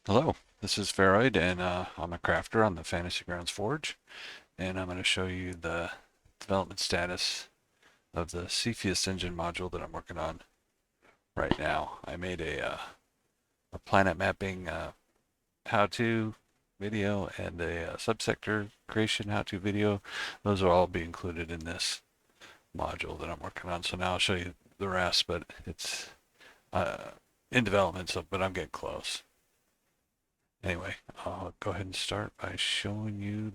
Hello, this is Feroid, and I'm a crafter on the Fantasy Grounds Forge, and I'm going to show you the development status of the Cepheus engine module that I'm working on right now. I made a planet mapping how-to video and a subsector creation how-to video. Those will all be included in this module that I'm working on. So now I'll show you the rest, but it's uh, in development, but I'm getting close. Anyway, I'll go ahead and start by showing you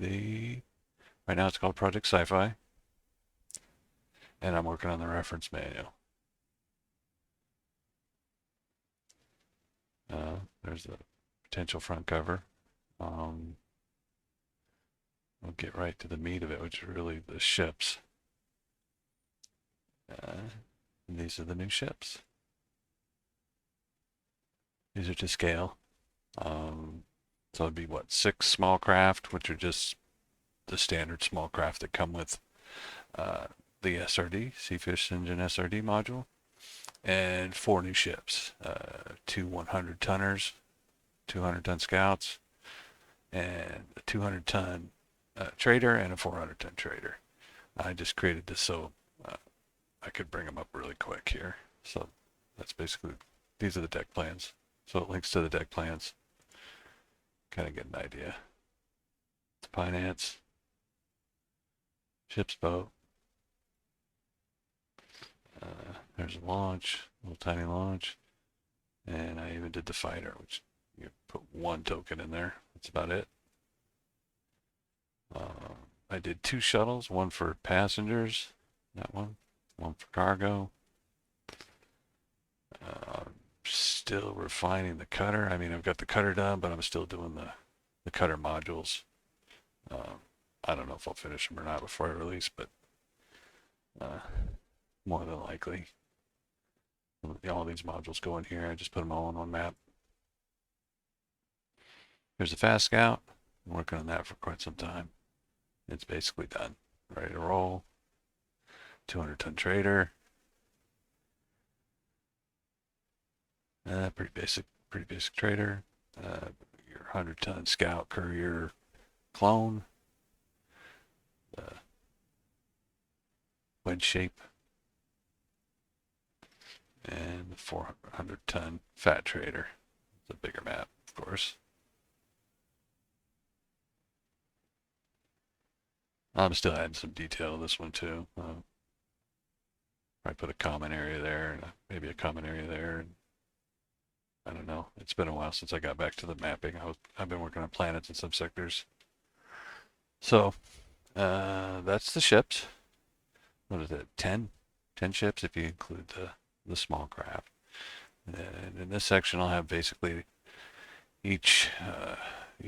right now it's called Project Sci-Fi, and I'm working on the reference manual. There's the potential front cover. Um, we'll get right to the meat of it, which is really the ships. And these are the new ships. These are to scale. So it'd be what, 6 small craft, which are just the standard small craft that come with uh, the SRD, Seafish Engine SRD module, and 4 new ships, 2 100-tonners, 200-ton scouts, and a 200-ton trader and a 400-ton trader. I just created this so uh, I could bring them up really quick here. So that's basically, these are the deck plans. So it links to the deck plans. Kind of get an idea. It's finance, ship's boat. There's a launch, a little tiny launch. And I even did the fighter, which you put 1 token in there. That's about it. I did 2 shuttles, one for passengers, that one for cargo. Still refining the cutter. I mean, I've got the cutter done, but I'm still doing the cutter modules. Um, I don't know if I'll finish them or not before I release, but uh, more than likely. All these modules go in here. I just put them all on one map. There's a fast scout. I'm working on that for quite some time. It's basically done. Ready to roll. 200-ton trader. Pretty basic trader. Your 100-ton scout courier clone. Wedge shape. And the 400-ton fat trader. It's a bigger map, of course. I'm still adding some detail to this one too. I put a common area there and maybe a common area there. And I don't know. It's been a while since I got back to the mapping. I've been working on planets and subsectors. So that's the ships. What is it? 10 ships if you include the small craft. And in this section, I'll have basically each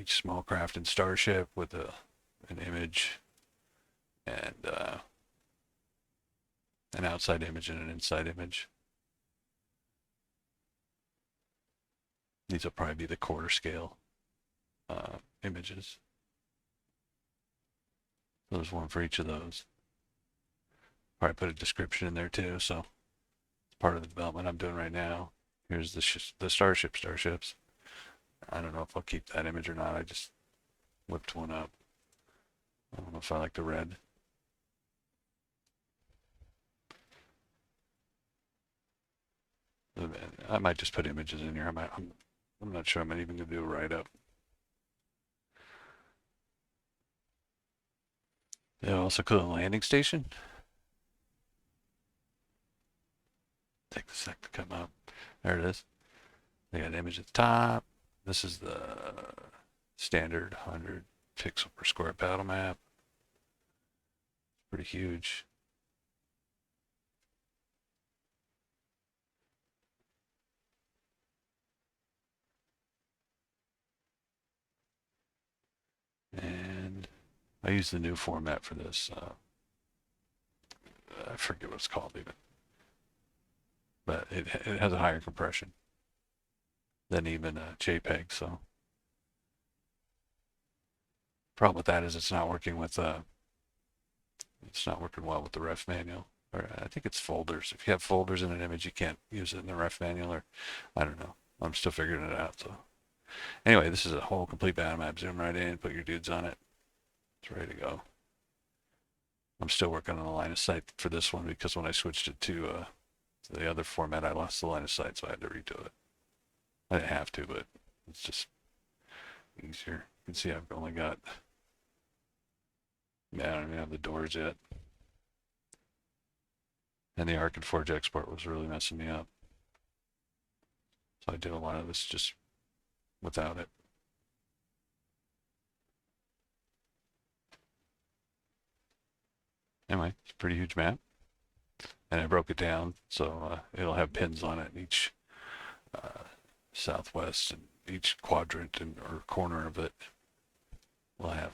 small craft and starship with an image and an outside image and an inside image. These will probably be the quarter scale images. So there's one for each of those. Probably put a description in there too. So it's part of the development I'm doing right now. Here's the starships. I don't know if I'll keep that image or not. I just whipped one up. I don't know if I like the red. I might just put images in here. I'm not sure I'm even going to do a write-up. They'll also call it a landing station. Take a sec to come up. There it is. They got an image at the top. This is the standard 100 pixel per square battle map. Pretty huge. And I use the new format for this. I forget what it's called even. But it has a higher compression than even JPEG. So problem with that is it's not working well with the ref manual. Or I think it's folders. If you have folders in an image, you can't use it in the ref manual. Or I don't know. I'm still figuring it out. So Anyway, this is a whole complete battle map. Zoom right in, put your dudes on it. It's ready to go. I'm still working on the line of sight for this one because when I switched it to the other format, I lost the line of sight, so I had to redo it. I didn't have to, but it's just easier. You can see I've only got, yeah, I don't even have the doors yet. And the Arc and Forge export was really messing me up. So I did a lot of this just without it. Anyway, it's a pretty huge map. And I broke it down so it'll have pins on it in each uh, southwest and each quadrant and or corner of it will have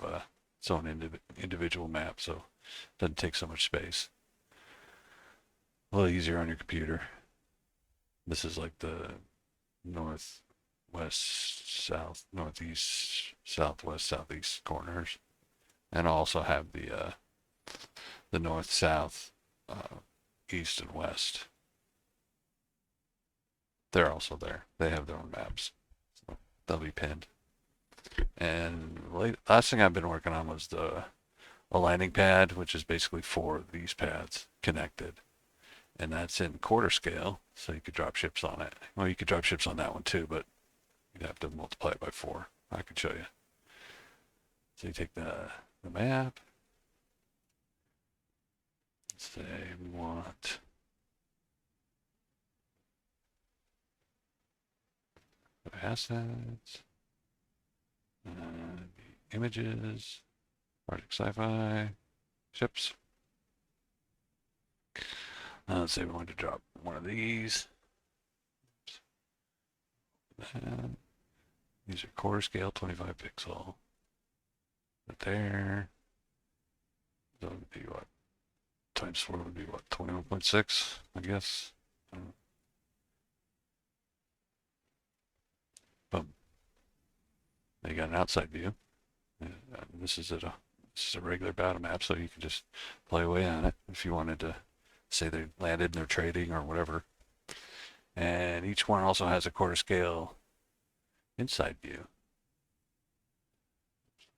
its own individual map, so it doesn't take so much space. A little easier on your computer. This is like the north, west, south, northeast, southwest, southeast corners, and I'll also have the north, south, east, and west. They're also there. They have their own maps. So they'll be pinned. And last thing I've been working on was a landing pad, which is basically four of these pads connected. And that's in quarter scale, so you could drop ships on it. Well, you could drop ships on that one too, but you'd have to multiply it by 4. I could show you. So you take the map. Let's say we want assets, images, project sci-fi, ships. Let's say we want to drop one of these. These are quarter scale, 25 pixel. Right there. That would be what? Times 4 would be what? 21.6, I guess. Boom. Now you got an outside view. This is a regular battle map, so you can just play away on it if you wanted to say they landed and they're trading or whatever. And each one also has a quarter scale inside view.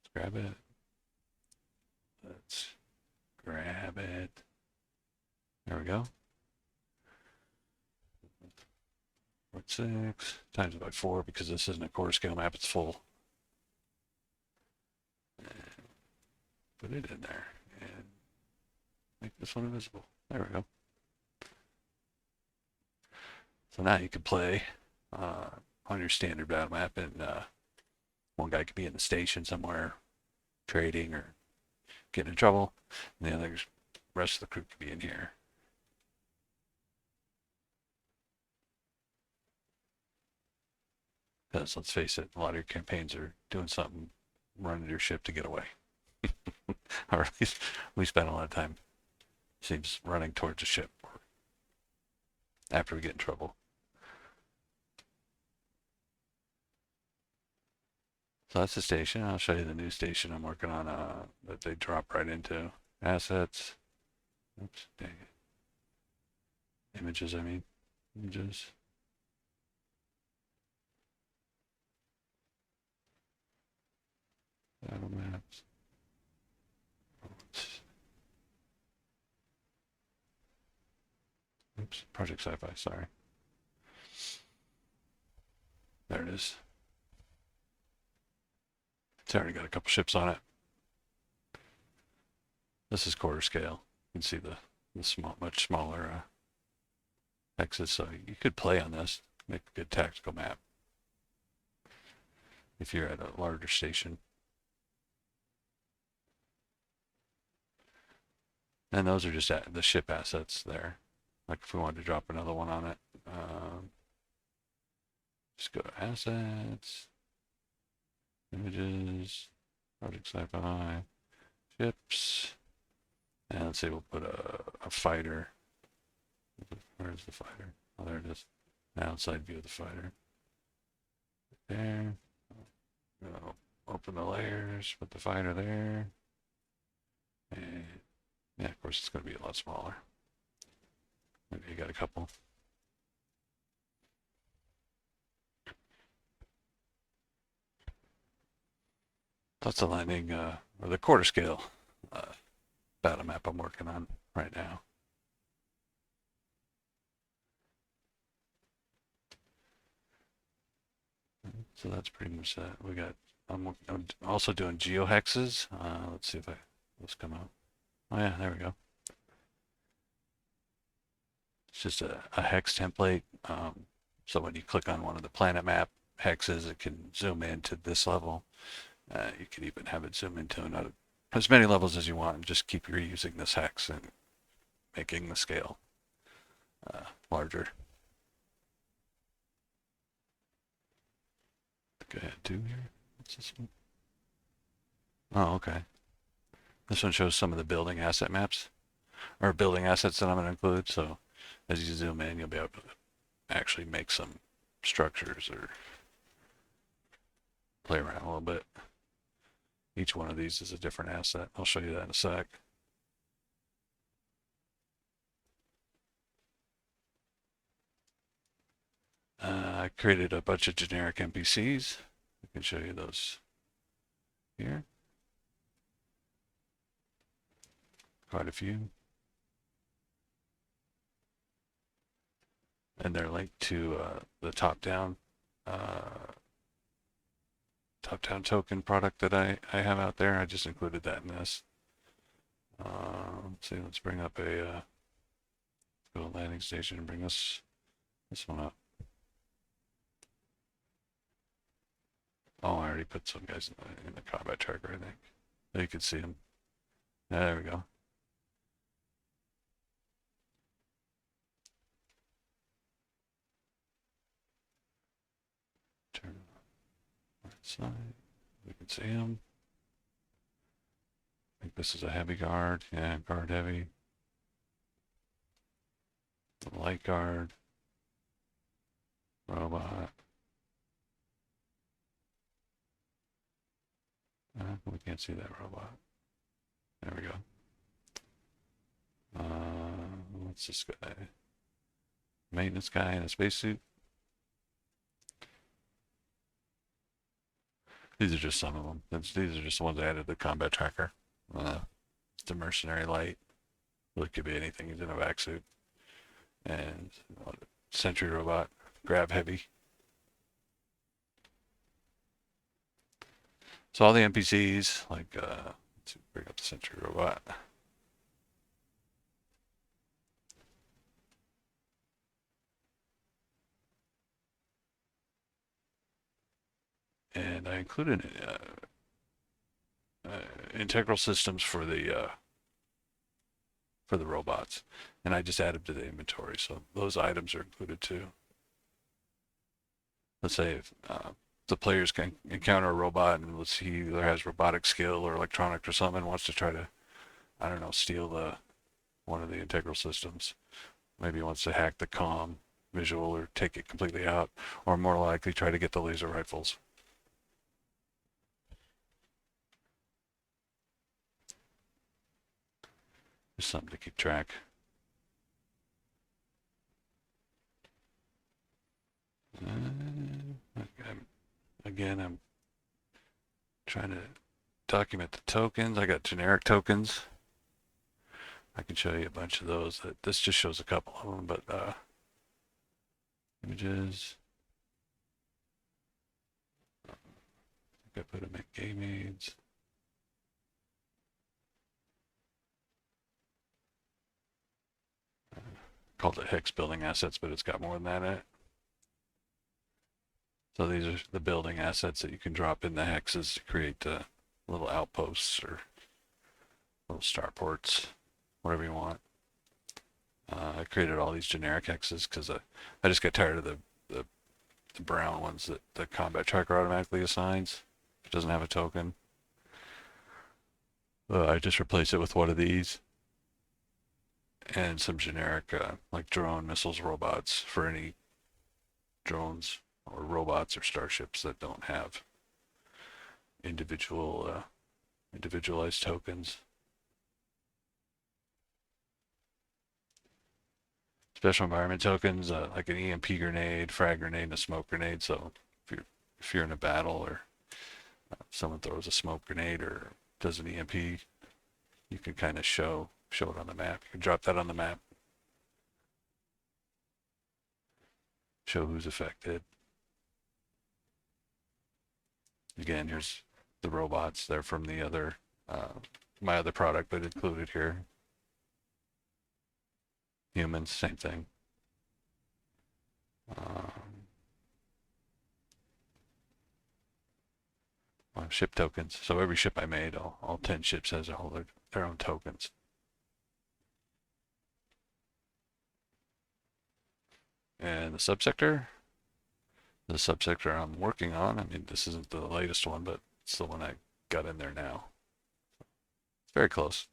Let's grab it. Let's grab it. There we go. 6 times it by 4 because this isn't a quarter scale map, it's full. And put it in there and make this one invisible. There we go. So now you can play on your standard battle map, and one guy could be in the station somewhere trading or getting in trouble, and the rest of the crew could be in here. Because let's face it, a lot of your campaigns are doing something, running your ship to get away. Or at least we spend a lot of time, seems, running towards a ship after we get in trouble. So that's the station. I'll show you the new station I'm working on that they drop right into. Assets. Oops, dang it. Images, I mean. Images. Battle maps. Oops, Project Sci-Fi, sorry. There it is. It's already got a couple ships on it. This is quarter scale. You can see the much smaller hexes, so you could play on this, make a good tactical map if you're at a larger station. And those are just the ship assets there. Like if we wanted to drop another one on it, just go to assets, images, project sci-fi, ships, and let's say we'll put a fighter. Where's the fighter? Oh, there it is. Outside view of the fighter. There. Open the layers, put the fighter there. And yeah, of course it's going to be a lot smaller. Maybe you got a couple. That's the landing, or the quarter scale uh, battle map I'm working on right now. So that's pretty much that. I'm also doing geohexes. Let's see if those come out. Oh yeah, there we go. It's just a hex template. So when you click on one of the planet map hexes, it can zoom into this level. You can even have it zoom into as many levels as you want, and just keep reusing this hex and making the scale larger. Go ahead, do here. What's this one? Oh, okay. This one shows some of the building asset maps, or building assets that I'm going to include. So as you zoom in, you'll be able to actually make some structures or play around a little bit. Each one of these is a different asset. I'll show you that in a sec. I created a bunch of generic NPCs. I can show you those here. Quite a few. And they're linked to the top-down token product that I have out there. I just included that in this. Let's see, let's bring up go to landing station and bring this one up. Oh, I already put some guys in the combat tracker, I think. There you can see them. Yeah, there we go. Turn right side. We can see them. I think this is a heavy guard. Yeah, guard heavy. The light guard. Robot. We can't see that robot. There we go. What's this guy? Maintenance guy in a spacesuit. These are just some of them. These are just the ones I added to the combat tracker. The mercenary light. Well, it could be anything. He's in a vac suit. And sentry robot. Grab heavy. So all the NPCs, like, let's bring up the sentry robot. And I included integral systems for the robots, and I just add them to the inventory, so those items are included too. Let's say if the players can encounter a robot, and let's see, he either has robotic skill or electronic or something, and wants to try to, I don't know, steal one of the integral systems. Maybe he wants to hack the comm visual or take it completely out, or more likely try to get the laser rifles. Just something to keep track. Again, I'm trying to document the tokens. I got generic tokens. I can show you a bunch of those. This just shows a couple of them, but images. I think I put them in game aids. Called it hex building assets, but it's got more than that in it. So these are the building assets that you can drop in the hexes to create little outposts or little starports, whatever you want. I created all these generic hexes because I just got tired of the brown ones that the combat tracker automatically assigns. It doesn't have a token. I just replace it with one of these and some generic like drone, missiles, robots for any drones or robots or starships that don't have individualized tokens. Special environment tokens like an EMP grenade, frag grenade, and a smoke grenade. So if you're in a battle or If someone throws a smoke grenade or does an EMP, you can kind of show it on the map. You can drop that on the map, show who's affected. Again, here's the robots. They're from the other my other product, but included here. Humans, same thing. Ship tokens. So every ship I made, all 10 ships has all their own tokens. And the subsector I'm working on, I mean, this isn't the latest one, but it's the one I got in there now. It's very close.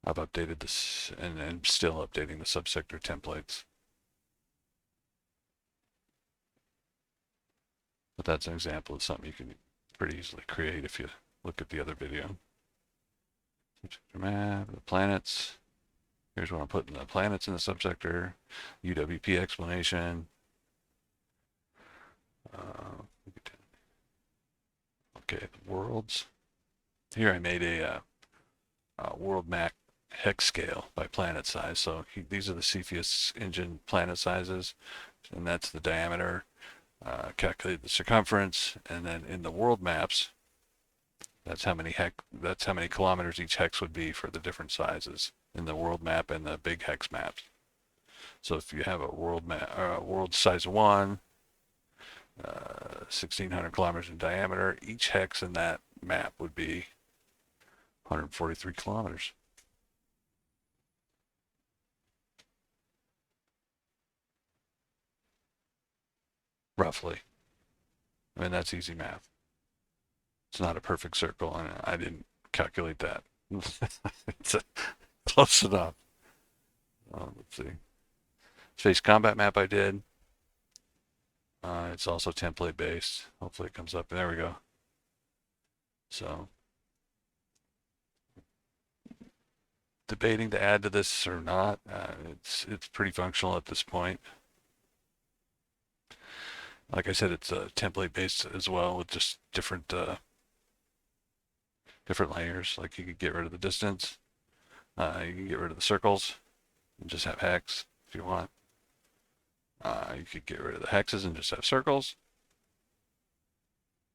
I've updated this and still updating the subsector templates. But that's an example of something you can pretty easily create if you look at the other video. Subsector map, the planets. Here's what I'm putting the planets in the subsector. UWP explanation. Okay, the worlds. Here I made a world map hex scale by planet size. So these are the Cepheus engine planet sizes, and that's the diameter. Calculate the circumference, and then in the world maps, that's how many kilometers each hex would be for the different sizes in the world map and the big hex maps. So if you have a world size 1, 1,600 kilometers in diameter, each hex in that map would be 143 kilometers. Roughly. I mean, that's easy math. It's not a perfect circle, and I didn't calculate that. It's close enough. Let's see. Space combat map I did. It's also template based. Hopefully it comes up. There we go. So, debating to add to this or not. It's pretty functional at this point. Like I said, it's template based as well with just different layers. Like you could get rid of the distance. You can get rid of the circles and just have hex if you want. You could get rid of the hexes and just have circles.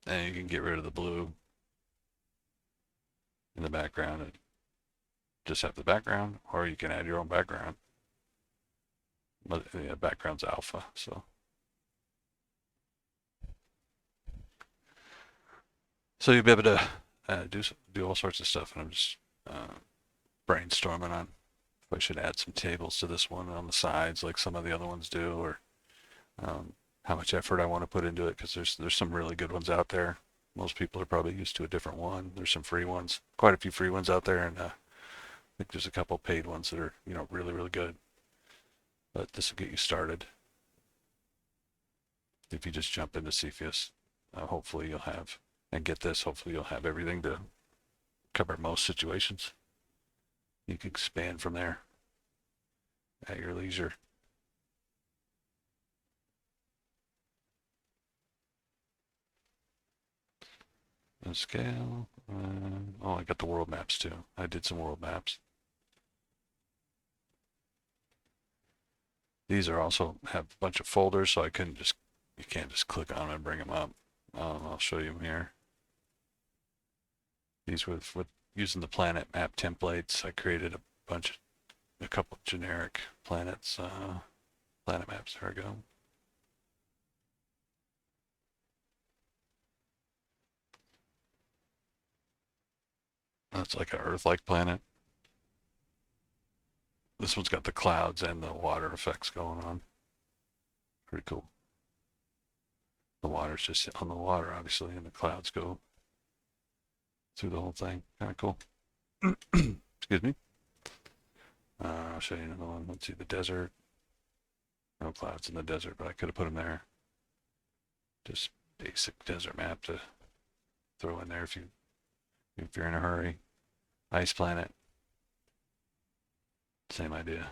And you can get rid of the blue in the background and just have the background, or you can add your own background. But the background's alpha, so. So you'll be able to do all sorts of stuff, and I'm just brainstorming on if I should add some tables to this one on the sides like some of the other ones do, or how much effort I want to put into it, because there's some really good ones out there. Most people are probably used to a different one. There's some free ones, quite a few free ones out there, and I think there's a couple paid ones that are really really good. But this will get you started. If you just jump into Cepheus, hopefully you'll have, and get this, hopefully you'll have everything to cover most situations. You can expand from there at your leisure. And scale. Oh, I got the world maps too. I did some world maps. These are also have a bunch of folders, so you can't just click on them and bring them up. I'll show you them here. These with using the planet map templates. I created a couple generic planets, planet maps. There we go. That's like an Earth-like planet. This one's got the clouds and the water effects going on. Pretty cool. The water's just on the water, obviously, and the clouds go through the whole thing. Kind of cool. Excuse me. I'll show you another one. Let's see, the desert. No clouds in the desert, but I could have put them there. Just basic desert map to throw in there if you're in a hurry. Ice planet. Same idea.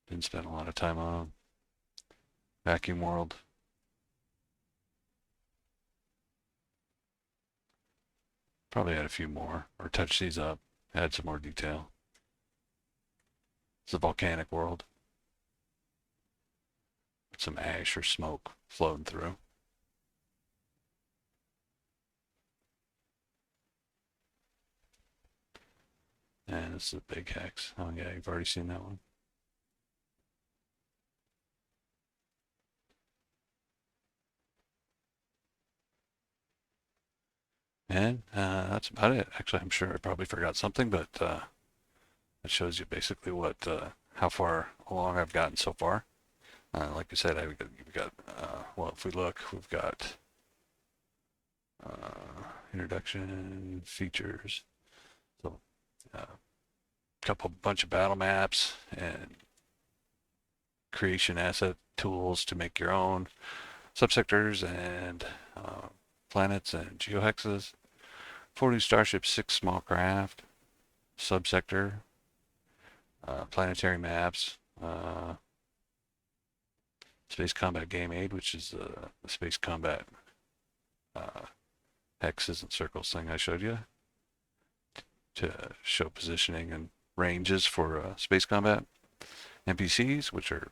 Didn't spend a lot of time on them. Vacuum world. Probably add a few more or touch these up, add some more detail. It's a volcanic world with some ash or smoke floating through. And this is a big hex. Oh yeah, you've already seen that one. And that's about it. Actually, I'm sure I probably forgot something, but that shows you basically what how far along I've gotten so far. Like I said, we've got well, if we look, we've got introduction features. So couple bunch of battle maps and creation asset tools to make your own subsectors and planets and geohexes. 40 starships, 6 small craft, subsector, planetary maps, space combat game aid, which is the space combat hexes and circles thing I showed you to show positioning and ranges for space combat. NPCs, which are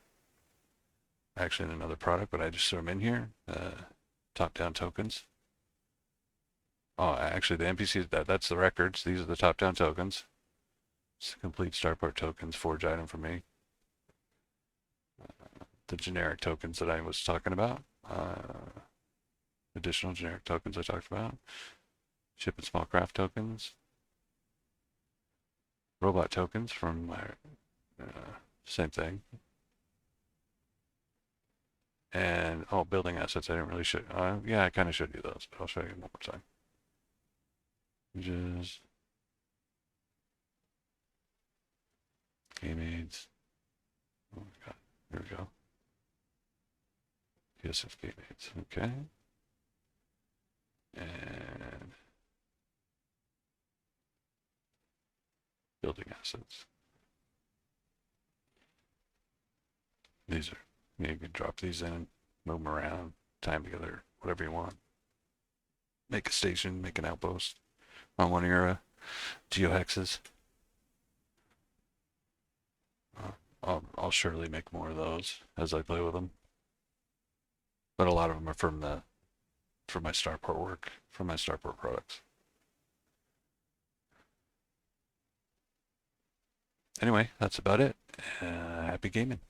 actually in another product, but I just threw them in here. Top-down tokens. Oh, actually, the NPCs, that's the records. These are the top-down tokens. It's the complete starport tokens, forge item for me. The generic tokens that I was talking about. Additional generic tokens I talked about. Ship and small craft tokens. Robot tokens from my same thing. And, oh, building assets, I didn't really show, yeah, I kind of showed you those, but I'll show you one more time. Images, game aids, oh my god, here we go. PSF game aids, okay. And building assets. These are, you can drop these in, move them around, tie them together, whatever you want. Make a station, make an outpost on one of your geohexes. I'll surely make more of those as I play with them. But a lot of them are from my starport work, from my starport products. Anyway, that's about it. Happy gaming.